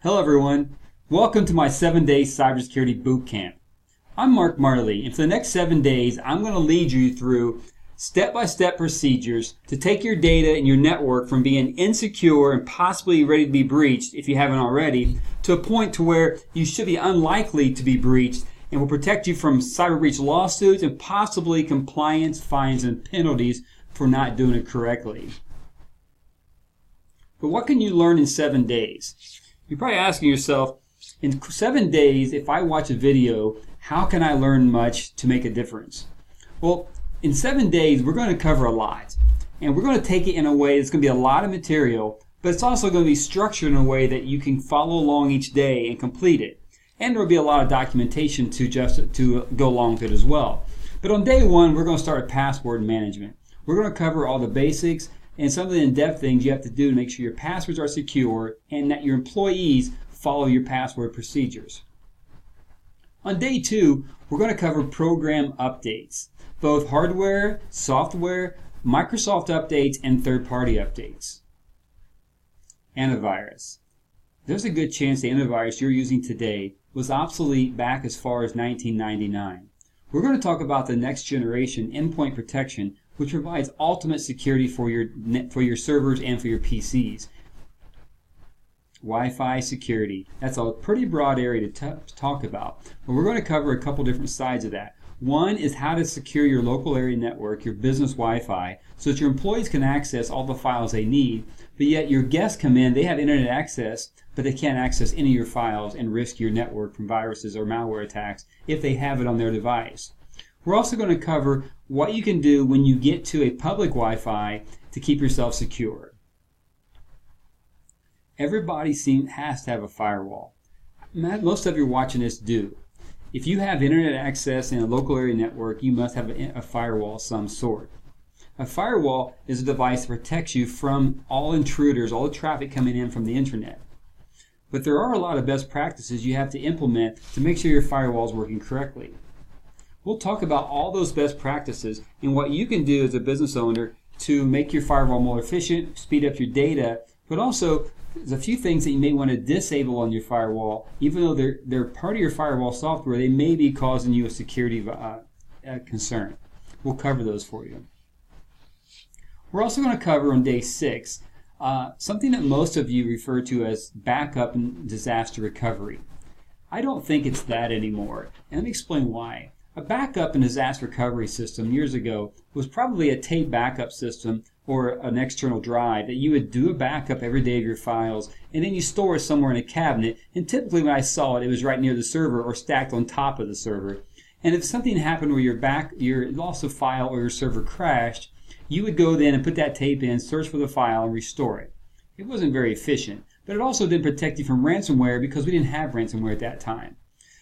Hello everyone, welcome to my 7-day cybersecurity boot camp. I'm Mark Marley, and for the next 7 days I'm going to lead you through step-by-step procedures to take your data and your network from being insecure and possibly ready to be breached, if you haven't already, to a point to where you should be unlikely to be breached and will protect you from cyber breach lawsuits and possibly compliance, fines, and penalties for not doing it correctly. But what can you learn in 7 days? You're probably asking yourself, in 7 days, if I watch a video, how can I learn much to make a difference? Well, in 7 days, we're going to cover a lot. And we're going to take it in a way that's going to be a lot of material, but it's also going to be structured in a way that you can follow along each day and complete it. And there will be a lot of documentation to go along with it as well. But on day 1, we're going to start with password management. We're going to cover all the basics and some of the in-depth things you have to do to make sure your passwords are secure and that your employees follow your password procedures. On day 2, we're going to cover program updates, both hardware, software, Microsoft updates, and third-party updates. Antivirus. There's a good chance the antivirus you're using today was obsolete back as far as 1999. We're going to talk about the next generation endpoint protection, which provides ultimate security for your servers and for your PCs. Wi-Fi security. That's a pretty broad area to talk about. But we're going to cover a couple different sides of that. One is how to secure your local area network, your business Wi-Fi, so that your employees can access all the files they need, but yet your guests come in, they have internet access, but they can't access any of your files and risk your network from viruses or malware attacks if they have it on their device. We're also going to cover what you can do when you get to a public Wi-Fi to keep yourself secure. Everybody has to have a firewall. Most of you watching this do. If you have internet access in a local area network, you must have a firewall of some sort. A firewall is a device that protects you from all intruders, all the traffic coming in from the internet. But there are a lot of best practices you have to implement to make sure your firewall is working correctly. We'll talk about all those best practices and what you can do as a business owner to make your firewall more efficient, speed up your data, but also there's a few things that you may want to disable on your firewall. Even though they're part of your firewall software, they may be causing you a security concern. We'll cover those for you. We're also going to cover on day 6 something that most of you refer to as backup and disaster recovery. I don't think it's that anymore, and let me explain why. A backup and disaster recovery system years ago was probably a tape backup system or an external drive that you would do a backup every day of your files, and then you store it somewhere in a cabinet, and typically when I saw it, it was right near the server or stacked on top of the server. And if something happened where your lost a file or your server crashed, you would go then and put that tape in, search for the file, and restore it. It wasn't very efficient, but it also didn't protect you from ransomware because we didn't have ransomware at that time.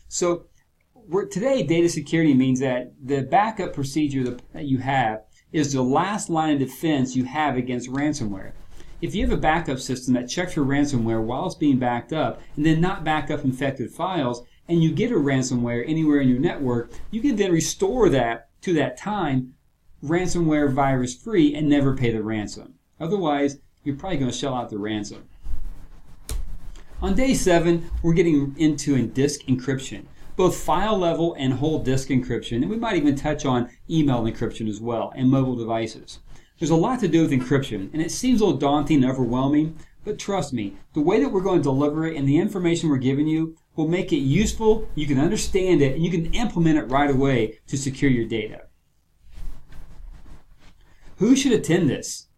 So today, data security means that the backup procedure that you have is the last line of defense you have against ransomware. If you have a backup system that checks for ransomware while it's being backed up and then not back up infected files, and you get a ransomware anywhere in your network, you can then restore that to that time ransomware virus free and never pay the ransom. Otherwise, you're probably going to shell out the ransom. On day 7, we're getting into disk encryption, both file level and whole disk encryption, and we might even touch on email encryption as well, and mobile devices. There's a lot to do with encryption, and it seems a little daunting and overwhelming, but trust me, the way that we're going to deliver it and the information we're giving you will make it useful, you can understand it, and you can implement it right away to secure your data. Who should attend this?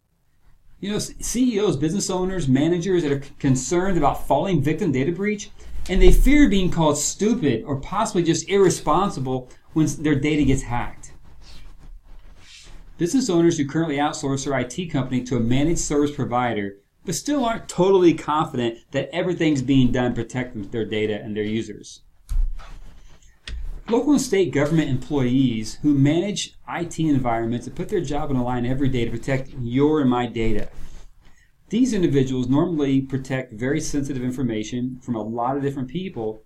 You know, CEOs, business owners, managers that are concerned about falling victim to data breach, and they fear being called stupid or possibly just irresponsible when their data gets hacked. Business owners who currently outsource their IT company to a managed service provider but still aren't totally confident that everything's being done to protect their data and their users. Local and state government employees who manage IT environments and put their job on the line every day to protect your and my data. These individuals normally protect very sensitive information from a lot of different people,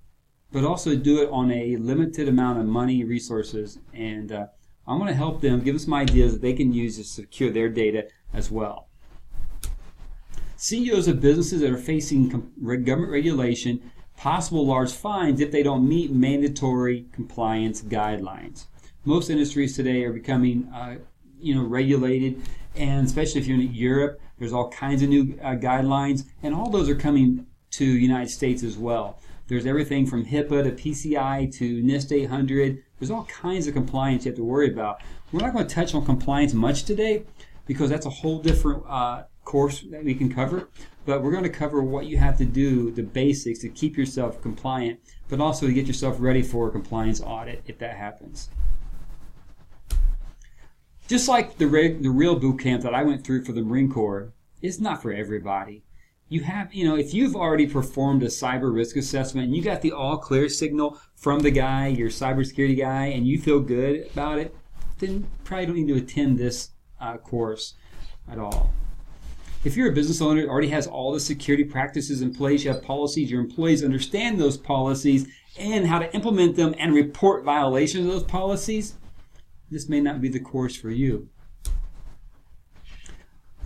but also do it on a limited amount of money, resources, and I'm going to help them, give them some ideas that they can use to secure their data as well. CEOs of businesses that are facing government regulation, possible large fines if they don't meet mandatory compliance guidelines. Most industries today are becoming regulated, and especially if you're in Europe, there's all kinds of new guidelines, and all those are coming to the United States as well. There's everything from HIPAA to PCI to NIST 800. There's all kinds of compliance you have to worry about. We're not going to touch on compliance much today because that's a whole different course that we can cover. But we're going to cover what you have to do, the basics to keep yourself compliant, but also to get yourself ready for a compliance audit if that happens. Just like the real boot camp that I went through for the Marine Corps, it's not for everybody. You have, if you've already performed a cyber risk assessment and you got the all clear signal from the guy, your cybersecurity guy, and you feel good about it, then you probably don't need to attend this course at all. If you're a business owner that already has all the security practices in place, you have policies, your employees understand those policies and how to implement them and report violations of those policies, this may not be the course for you.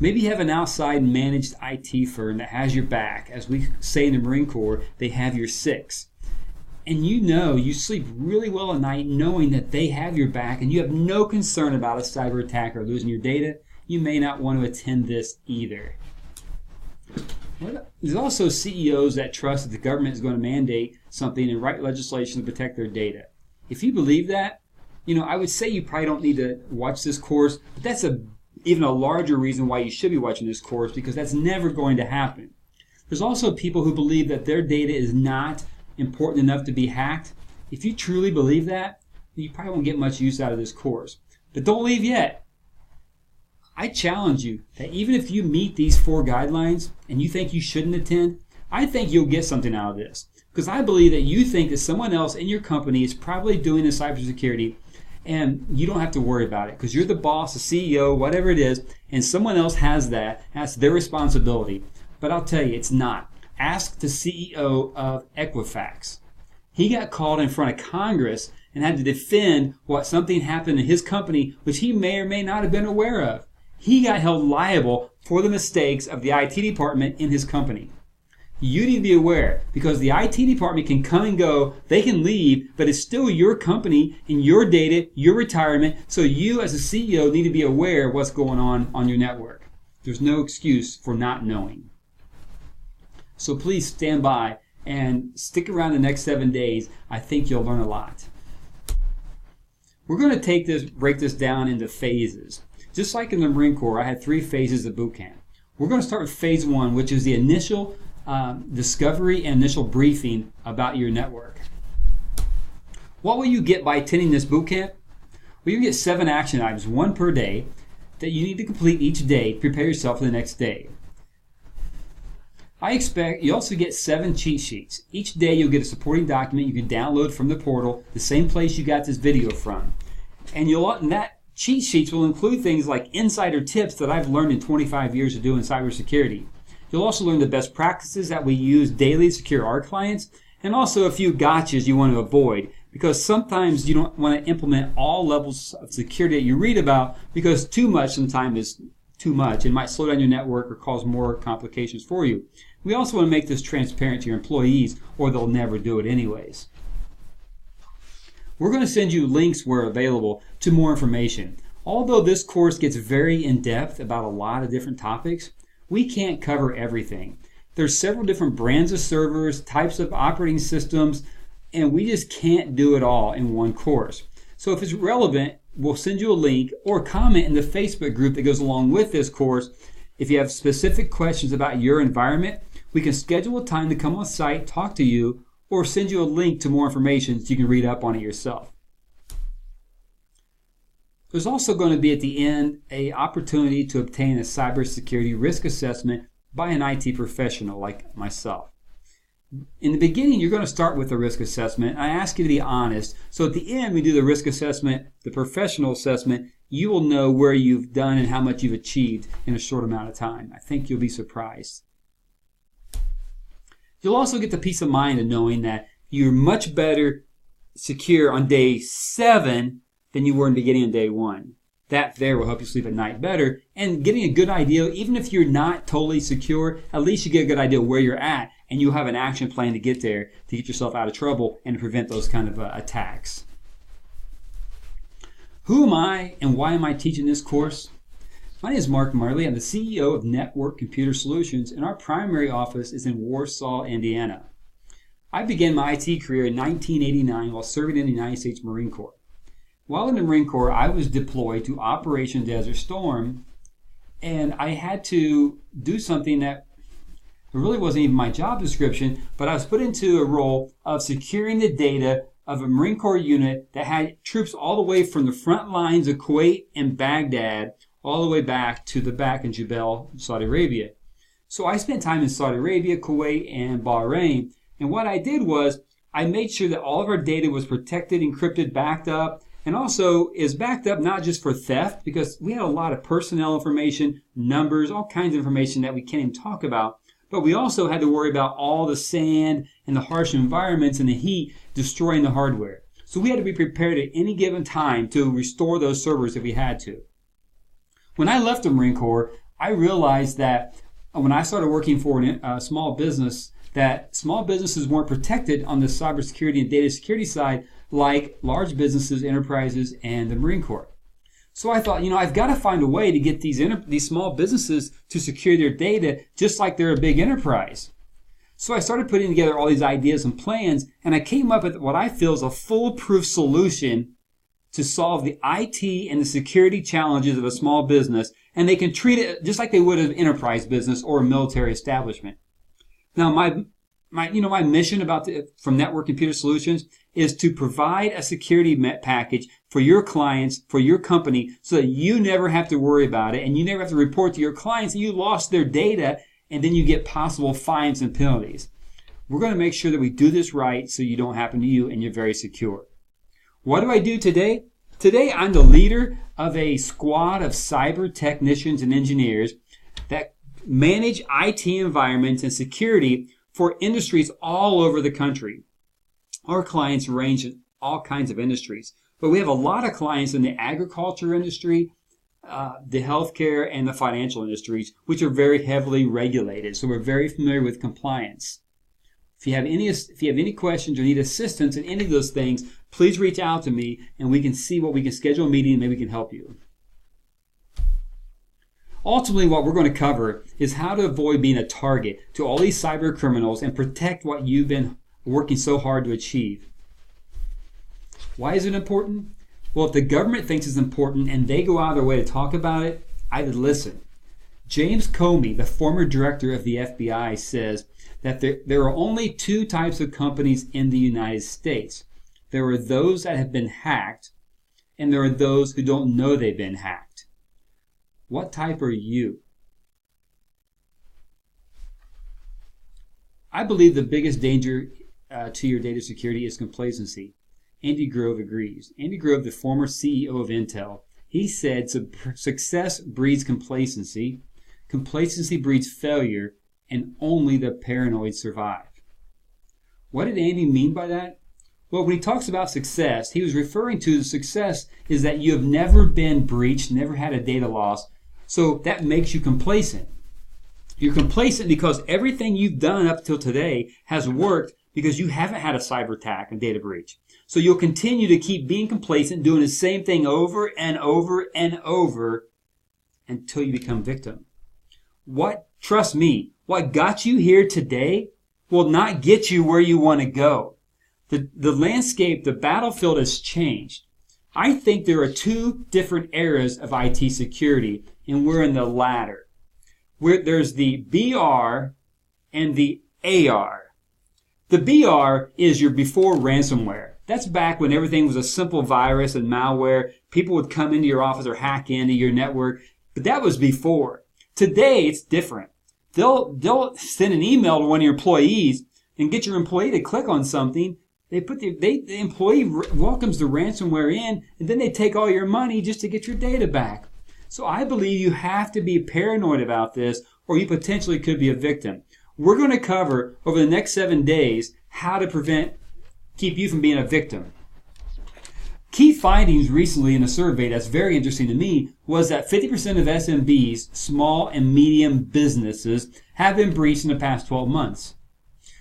Maybe you have an outside managed IT firm that has your back. As we say in the Marine Corps, they have your six. And you sleep really well at night knowing that they have your back and you have no concern about a cyber attack or losing your data. You may not want to attend this either. There's also CEOs that trust that the government is going to mandate something and write legislation to protect their data. If you believe that, I would say you probably don't need to watch this course, but that's even a larger reason why you should be watching this course, because that's never going to happen. There's also people who believe that their data is not important enough to be hacked. If you truly believe that, you probably won't get much use out of this course. But don't leave yet. I challenge you that even if you meet these 4 guidelines and you think you shouldn't attend, I think you'll get something out of this. Because I believe that you think that someone else in your company is probably doing the cybersecurity and you don't have to worry about it because you're the boss, the CEO, whatever it is, and someone else has that. That's their responsibility. But I'll tell you, it's not. Ask the CEO of Equifax. He got called in front of Congress and had to defend something happened in his company, which he may or may not have been aware of. He got held liable for the mistakes of the IT department in his company. You need to be aware because the IT department can come and go, they can leave, but it's still your company and your data, your retirement, so you as a CEO need to be aware of what's going on your network. There's no excuse for not knowing. So please stand by and stick around the next 7 days. I think you'll learn a lot. We're going to break this down into phases. Just like in the Marine Corps, I had 3 phases of boot camp. We're going to start with phase 1, which is the initial discovery and initial briefing about your network. What will you get by attending this boot camp? Well, you get 7 action items, 1 per day, that you need to complete each day to prepare yourself for the next day. I expect you also get 7 cheat sheets. Each day you'll get a supporting document you can download from the portal, the same place you got this video from. And that cheat sheets will include things like insider tips that I've learned in 25 years of doing cybersecurity. You'll also learn the best practices that we use daily to secure our clients, and also a few gotchas you want to avoid, because sometimes you don't want to implement all levels of security that you read about, because too much sometimes is too much and might slow down your network or cause more complications for you. We also want to make this transparent to your employees, or they'll never do it anyways. We're going to send you links where available to more information. Although this course gets very in-depth about a lot of different topics, we can't cover everything. There's several different brands of servers, types of operating systems, and we just can't do it all in one course. So if it's relevant, we'll send you a link or comment in the Facebook group that goes along with this course. If you have specific questions about your environment, we can schedule a time to come on site, talk to you, or send you a link to more information so you can read up on it yourself. There's also going to be at the end an opportunity to obtain a cybersecurity risk assessment by an IT professional like myself. In the beginning, you're going to start with a risk assessment. I ask you to be honest. So at the end, we do the risk assessment, the professional assessment. You will know where you've done and how much you've achieved in a short amount of time. I think you'll be surprised. You'll also get the peace of mind of knowing that you're much better secure on day 7 than you were in the beginning of day 1. That there will help you sleep at night better. And getting a good idea, even if you're not totally secure, at least you get a good idea where you're at, and you'll have an action plan to get there to get yourself out of trouble and to prevent those kind of attacks. Who am I and why am I teaching this course? My name is Mark Marley. I'm the CEO of Network Computer Solutions, and our primary office is in Warsaw, Indiana. I began my IT career in 1989 while serving in the United States Marine Corps. While in the Marine Corps, I was deployed to Operation Desert Storm, and I had to do something that really wasn't even my job description, but I was put into a role of securing the data of a Marine Corps unit that had troops all the way from the front lines of Kuwait and Baghdad all the way back to the back in Jebel, Saudi Arabia. So I spent time in Saudi Arabia, Kuwait, and Bahrain, and what I did was I made sure that all of our data was protected, encrypted, backed up, and also is backed up not just for theft, because we had a lot of personnel information, numbers, all kinds of information that we can't even talk about, but we also had to worry about all the sand and the harsh environments and the heat destroying the hardware. So we had to be prepared at any given time to restore those servers if we had to. When I left the Marine Corps, I realized that when I started working for a small business, that small businesses weren't protected on the cybersecurity and data security side like large businesses, enterprises, and the Marine Corps. So I thought, I've got to find a way to get these small businesses to secure their data just like they're a big enterprise. So I started putting together all these ideas and plans, and I came up with what I feel is a foolproof solution to solve the IT and the security challenges of a small business, and they can treat it just like they would an enterprise business or a military establishment. Now, my mission from Network Computer Solutions is to provide a security package for your clients, for your company, so that you never have to worry about it and you never have to report to your clients that you lost their data, and then you get possible fines and penalties. We're going to make sure that we do this right so you don't happen to you and you're very secure. What do I do today? Today, I'm the leader of a squad of cyber technicians and engineers that manage IT environments and security for industries all over the country. Our clients range in all kinds of industries, but we have a lot of clients in the agriculture industry, the healthcare, and the financial industries, which are very heavily regulated. So we're very familiar with compliance. If you have any questions or need assistance in any of those things, please reach out to me and we can see what we can schedule a meeting and maybe we can help you. Ultimately, what we're going to cover is how to avoid being a target to all these cyber criminals and protect what you've been working so hard to achieve. Why is it important? Well, if the government thinks it's important and they go out of their way to talk about it, I would listen. James Comey, the former director of the FBI, says that there are only two types of companies in the United States. There are those that have been hacked, and there are those who don't know they've been hacked. What type are you? I believe the biggest danger to your data security is complacency. Andy Grove agrees. Andy Grove, the former CEO of Intel, he said success breeds complacency, complacency breeds failure, and only the paranoid survive. What did Andy mean by that? Well, when he talks about success, he was referring to the success is that you have never been breached, never had a data loss, so that makes you complacent. You're complacent because everything you've done up till today has worked because you haven't had a cyber attack and data breach. So you'll continue to keep being complacent, doing the same thing over and over and over until you become victim. Trust me, what got you here today will not get you where you want to go. The landscape, the battlefield has changed. I think there are two different eras of IT security, and we're in the latter. There's the BR and the AR. The BR is your before ransomware. That's back when everything was a simple virus and malware. People would come into your office or hack into your network, but that was before. Today, it's different. They'll send an email to one of your employees and get your employee to click on something. The employee welcomes the ransomware in, and then they take all your money just to get your data back. So I believe you have to be paranoid about this, or you potentially could be a victim. We're going to cover over the next 7 days how to keep you from being a victim. Key findings recently in a survey that's very interesting to me was that 50% of SMBs, small and medium businesses, have been breached in the past 12 months.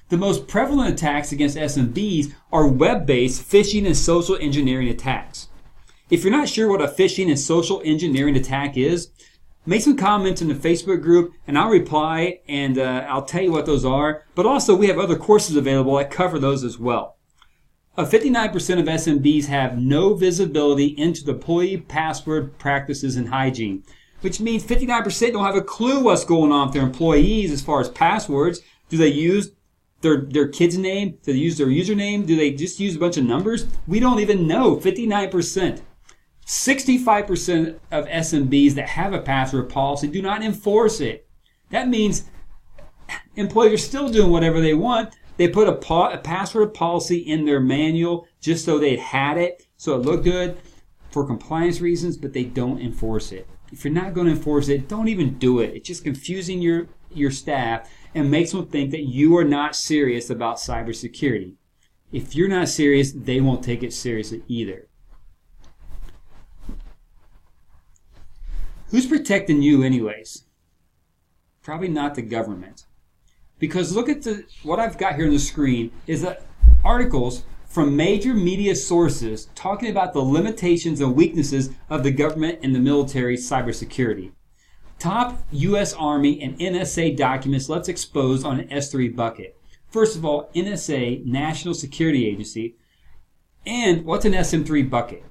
The most prevalent attacks against SMBs are web-based phishing and social engineering attacks. If you're not sure what a phishing and social engineering attack is, make some comments in the Facebook group and I'll reply and I'll tell you what those are. But also we have other courses available that cover those as well. 59% of SMBs have no visibility into the employee password practices and hygiene, which means 59% don't have a clue what's going on with their employees as far as passwords. Do they use their kid's name? Do they use their username? Do they just use a bunch of numbers? We don't even know. 59%. 65% of SMBs that have a password policy do not enforce it. That means employees are still doing whatever they want. They put a password policy in their manual just so they'd had it, so it looked good for compliance reasons, but they don't enforce it. If you're not going to enforce it, don't even do it. It's just confusing your staff and makes them think that you are not serious about cybersecurity. If you're not serious, they won't take it seriously either. Who's protecting you anyways? Probably not the government. Because look at what I've got here on the screen is articles from major media sources talking about the limitations and weaknesses of the government and the military cybersecurity. Top U.S. Army and NSA documents let's expose on an S3 bucket. First of all, NSA, National Security Agency, and what's an SM3 bucket?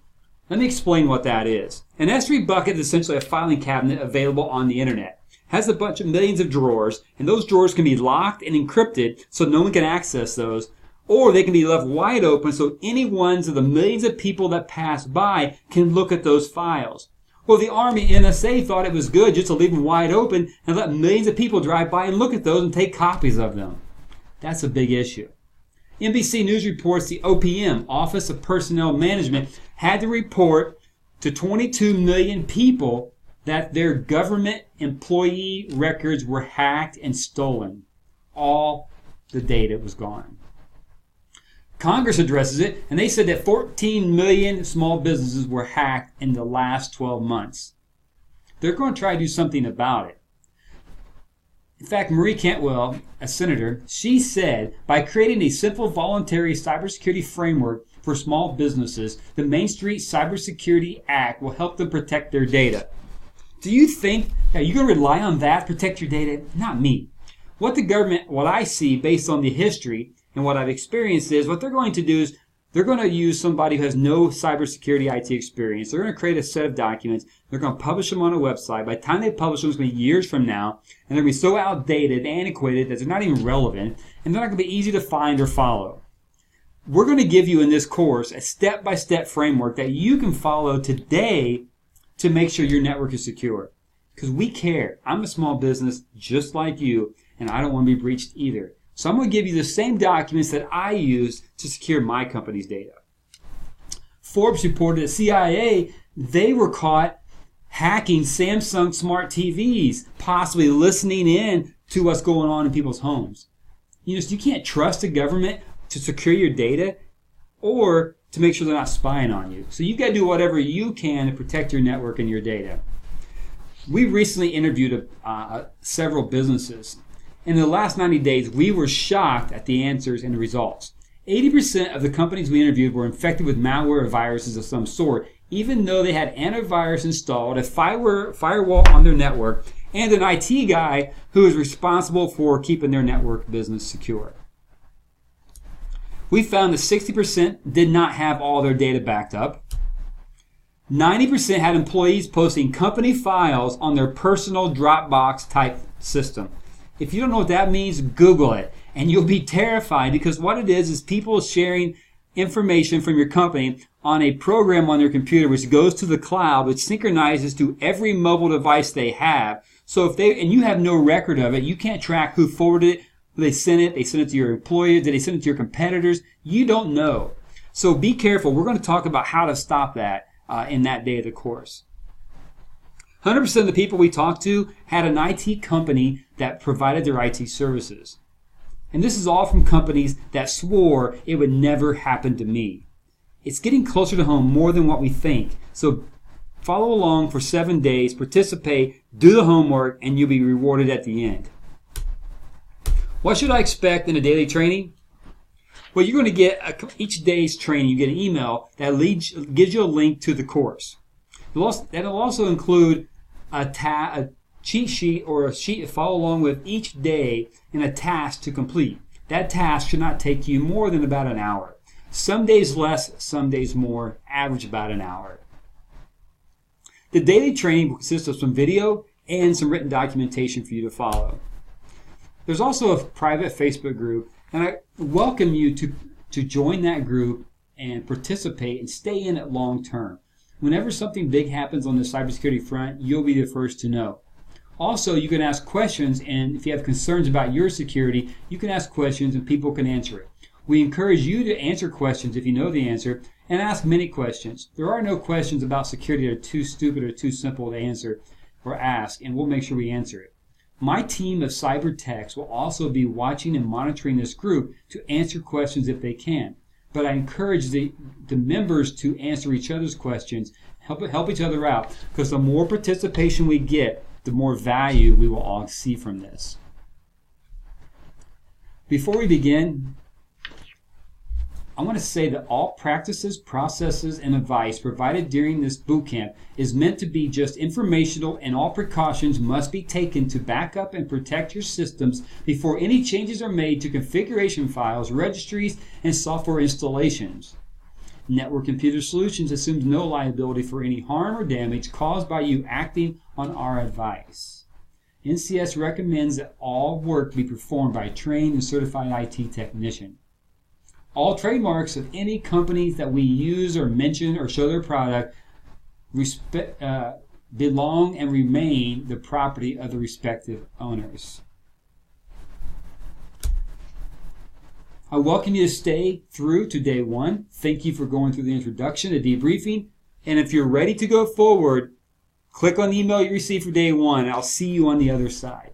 Let me explain what that is. An S3 bucket is essentially a filing cabinet available on the internet. Has a bunch of millions of drawers, and those drawers can be locked and encrypted so no one can access those, or they can be left wide open so any ones of the millions of people that pass by can look at those files. Well, the Army NSA thought it was good just to leave them wide open and let millions of people drive by and look at those and take copies of them. That's a big issue. NBC News reports the OPM, Office of Personnel Management, had to report to 22 million people that their government employee records were hacked and stolen. All the data was gone. Congress addresses it, and they said that 14 million small businesses were hacked in the last 12 months. They're going to try to do something about it. In fact, Marie Cantwell, a senator, she said, by creating a simple voluntary cybersecurity framework for small businesses, the Main Street Cybersecurity Act will help them protect their data. Do you think that you're going to rely on that to protect your data? Not me. What I see based on the history and what I've experienced is what they're going to do is they're going to use somebody who has no cybersecurity IT experience. They're going to create a set of documents. They're going to publish them on a website. By the time they publish them, it's going to be years from now. And they're going to be so outdated, antiquated, that they're not even relevant. And they're not going to be easy to find or follow. We're going to give you in this course a step-by-step framework that you can follow today to make sure your network is secure. Because we care. I'm a small business just like you, and I don't want to be breached either. So I'm going to give you the same documents that I use to secure my company's data. Forbes reported that CIA, they were caught hacking Samsung smart TVs, possibly listening in to what's going on in people's homes. You can't trust the government to secure your data or to make sure they're not spying on you. So you've got to do whatever you can to protect your network and your data. We recently interviewed several businesses. In the last 90 days, we were shocked at the answers and the results. 80% of the companies we interviewed were infected with malware or viruses of some sort, even though they had antivirus installed, a firewall on their network, and an IT guy who is responsible for keeping their network business secure. We found that 60% did not have all their data backed up. 90% had employees posting company files on their personal Dropbox type system. If you don't know what that means, Google it. And you'll be terrified because what it is people sharing information from your company on a program on their computer which goes to the cloud, which synchronizes to every mobile device they have. So and you have no record of it, you can't track who forwarded it, who they sent it to your employer, did they send it to your competitors? You don't know. So be careful. We're going to talk about how to stop that in that day of the course. 100% of the people we talked to had an IT company that provided their IT services. And this is all from companies that swore it would never happen to me. It's getting closer to home more than what we think. So follow along for 7 days, participate, do the homework, and you'll be rewarded at the end. What should I expect in a daily training? Well, you're going to get each day's training. You get an email that gives you a link to the course. That'll also include a cheat sheet or a sheet to follow along with each day and a task to complete. That task should not take you more than about an hour. Some days less, some days more, average about an hour. The daily training will consist of some video and some written documentation for you to follow. There's also a private Facebook group, and I welcome you to join that group and participate and stay in it long term. Whenever something big happens on the cybersecurity front, you'll be the first to know. Also, you can ask questions, and if you have concerns about your security, you can ask questions and people can answer it. We encourage you to answer questions if you know the answer, and ask many questions. There are no questions about security that are too stupid or too simple to answer or ask, and we'll make sure we answer it. My team of cyber techs will also be watching and monitoring this group to answer questions if they can. But I encourage the members to answer each other's questions, help each other out, because the more participation we get, the more value we will all see from this. Before we begin, I want to say that all practices, processes, and advice provided during this bootcamp is meant to be just informational, and all precautions must be taken to back up and protect your systems before any changes are made to configuration files, registries, and software installations. Network Computer Solutions assumes no liability for any harm or damage caused by you acting on our advice. NCS recommends that all work be performed by a trained and certified IT technician. All trademarks of any companies that we use or mention or show their product belong and remain the property of the respective owners. I welcome you to stay through to day 1. Thank you for going through the introduction, the debriefing, and if you're ready to go forward, click on the email you received for day 1. I'll see you on the other side.